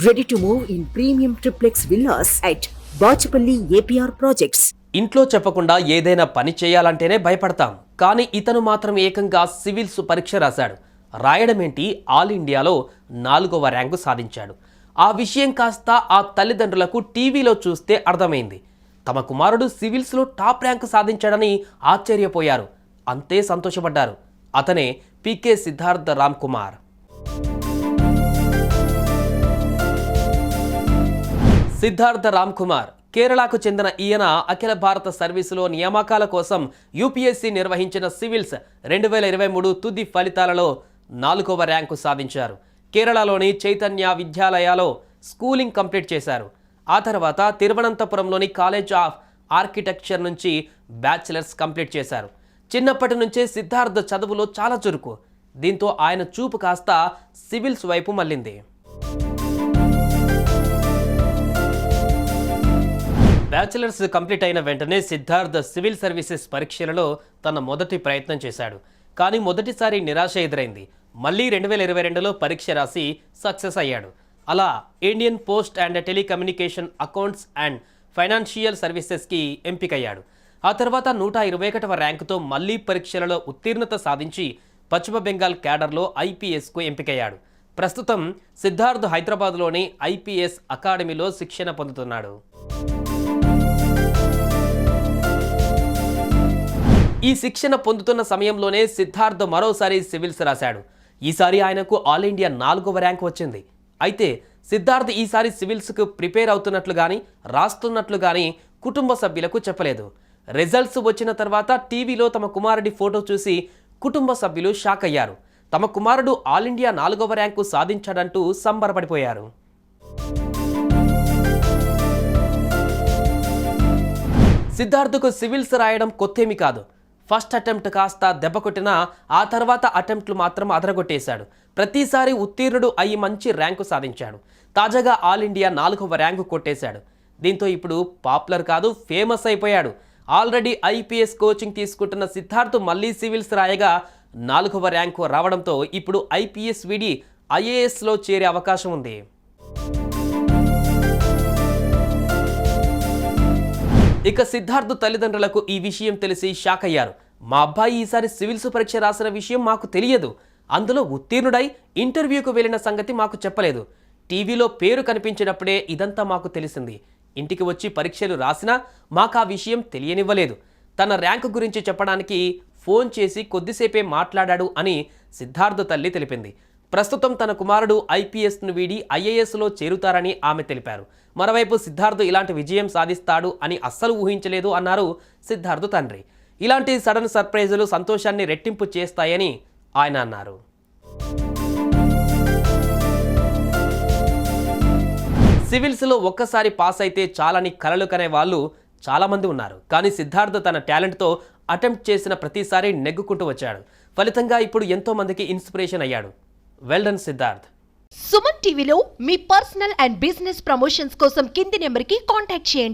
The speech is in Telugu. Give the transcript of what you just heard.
Ready to move in premium triplex villas at Bachapalli APR Projects. ఇంట్లో చెప్పకుండా ఏదైనా పని చేయాలంటేనే భయపడతాం. కానీ ఇతను మాత్రం ఏకంగా సివిల్స్ పరీక్ష రాశాడు. రాయడమేంటి, ఆల్ ఇండియాలో 4వ ర్యాంకు సాధించాడు. ఆ విషయం కాస్త ఆ తల్లిదండ్రులకు టీవీలో చూస్తే అర్థమైంది. తమ కుమారుడు సివిల్స్లో టాప్ ర్యాంకు సాధించాడని ఆశ్చర్యపోయారు. అంతే సంతోషపడ్డారు. అతనే పీకే సిద్ధార్థ రామ్ కుమార్. సిద్ధార్థ రామ్ కుమార్ కేరళకు చెందిన ఈయన అఖిల భారత సర్వీసులో నియామకాల కోసం యూపీఎస్సీ నిర్వహించిన సివిల్స్ 2023 తుది ఫలితాలలో 4వ ర్యాంకు సాధించారు. కేరళలోని చైతన్య విద్యాలయాలో స్కూలింగ్ కంప్లీట్ చేశారు. ఆ తర్వాత తిరువనంతపురంలోని కాలేజ్ ఆఫ్ ఆర్కిటెక్చర్ నుంచి బ్యాచిలర్స్ కంప్లీట్ చేశారు. చిన్నప్పటి నుంచే సిద్ధార్థ్ చదువులో చాలా చురుకు. దీంతో ఆయన చూపు కాస్త సివిల్స్ వైపు మళ్ళింది. బ్యాచిలర్స్ కంప్లీట్ అయిన వెంటనే సిద్ధార్థ్ సివిల్ సర్వీసెస్ పరీక్షలలో తన మొదటి ప్రయత్నం చేశాడు. కానీ మొదటిసారి నిరాశ ఎదురైంది. మళ్ళీ 2022లో పరీక్ష రాసి సక్సెస్ అయ్యాడు. అలా Indian post and telecommunication accounts and financial సర్వీసెస్కి ఎంపికయ్యాడు. ఆ తర్వాత 121వ ర్యాంకుతో మళ్ళీ పరీక్షలలో ఉత్తీర్ణత సాధించి పశ్చిమ బెంగాల్ క్యాడర్లో ఐపీఎస్కు ఎంపికయ్యాడు. ప్రస్తుతం సిద్ధార్థ్ హైదరాబాద్లోని ఐపీఎస్ అకాడమీలో శిక్షణ పొందుతున్నాడు. ఈ శిక్షణ పొందుతున్న సమయంలోనే సిద్ధార్థ్ మరోసారి సివిల్స్ రాశాడు. ఈసారి ఆయనకు ఆల్ ఇండియా 4వ ర్యాంక్ వచ్చింది. అయితే సిద్ధార్థ్ ఈసారి సివిల్స్కు ప్రిపేర్ అవుతున్నట్లు కానీ రాస్తున్నట్లు కానీ కుటుంబ సభ్యులకు చెప్పలేదు. రిజల్ట్స్ వచ్చిన తర్వాత టీవీలో తమ కుమారుడి ఫోటో చూసి కుటుంబ సభ్యులు షాక్ అయ్యారు. తమ కుమారుడు ఆల్ ఇండియా 4వ ర్యాంకు సాధించాడంటూ సంబరపడిపోయారు. సిద్ధార్థకు సివిల్స్ రాయడం కొత్తేమీ కాదు. ఫస్ట్ అటెంప్ట్ కాస్త దెబ్బ కొట్టినా ఆ తర్వాత అటెంప్ట్లు మాత్రం అదరగొట్టేశాడు. ప్రతిసారి ఉత్తీర్ణుడు అయి మంచి ర్యాంకు సాధించాడు. తాజాగా ఆల్ ఇండియా 4వ ర్యాంకు కొట్టేశాడు. దీంతో ఇప్పుడు పాపులర్ కాదు, ఫేమస్ అయిపోయాడు. ఆల్రెడీ ఐపీఎస్ కోచింగ్ తీసుకుంటున్న సిద్ధార్థ్ మళ్ళీ సివిల్స్ రాయగా 4వ ర్యాంకు రావడంతో ఇప్పుడు ఐపీఎస్ వీడి ఐఏఎస్లో చేరే అవకాశం ఉంది. ఇక సిద్ధార్థ్ తల్లిదండ్రులకు ఈ విషయం తెలిసి షాక్ అయ్యారు. మా అబ్బాయి ఈసారి సివిల్స్ పరీక్ష రాసిన విషయం మాకు తెలియదు. అందులో ఉత్తీర్ణుడై ఇంటర్వ్యూకు వెళ్ళిన సంగతి మాకు చెప్పలేదు. టీవీలో పేరు కనిపించినప్పుడే ఇదంతా మాకు తెలిసింది. ఇంటికి వచ్చి పరీక్షలు రాసినా మాకు ఆ విషయం తెలియనివ్వలేదు. తన ర్యాంకు గురించి చెప్పడానికి ఫోన్ చేసి కొద్దిసేపే మాట్లాడాడు అని సిద్ధార్థ్ తల్లి తెలిపింది. ప్రస్తుతం తన కుమారుడు ఐపీఎస్ను వీడి ఐఏఎస్లో చేరుతారని ఆమె తెలిపారు. మరోవైపు సిద్ధార్థ్ ఇలాంటి విజయం సాధిస్తాడు అని అస్సలు ఊహించలేదు అన్నారు సిద్ధార్థ్ తండ్రి. ఇలాంటి సడన్ సర్ప్రైజులు సంతోషాన్ని రెట్టింపు చేస్తాయని ఆయన అన్నారు. సివిల్స్లో ఒక్కసారి పాస్ అయితే చాలని కలలు కనే వాళ్ళు చాలామంది ఉన్నారు. కానీ సిద్ధార్థ్ తన టాలెంట్తో అటెంప్ట్ చేసిన ప్రతిసారి నెగ్గుకుంటూ వచ్చాడు. ఫలితంగా ఇప్పుడు ఎంతో మందికి ఇన్స్పిరేషన్ అయ్యాడు. Well done Siddharth. సుమన్ టీవీలో మీ పర్సనల్ అండ్ బిజినెస్ ప్రమోషన్స్ కోసం కింది నెంబర్కి కాంటాక్ట్ చేయండి.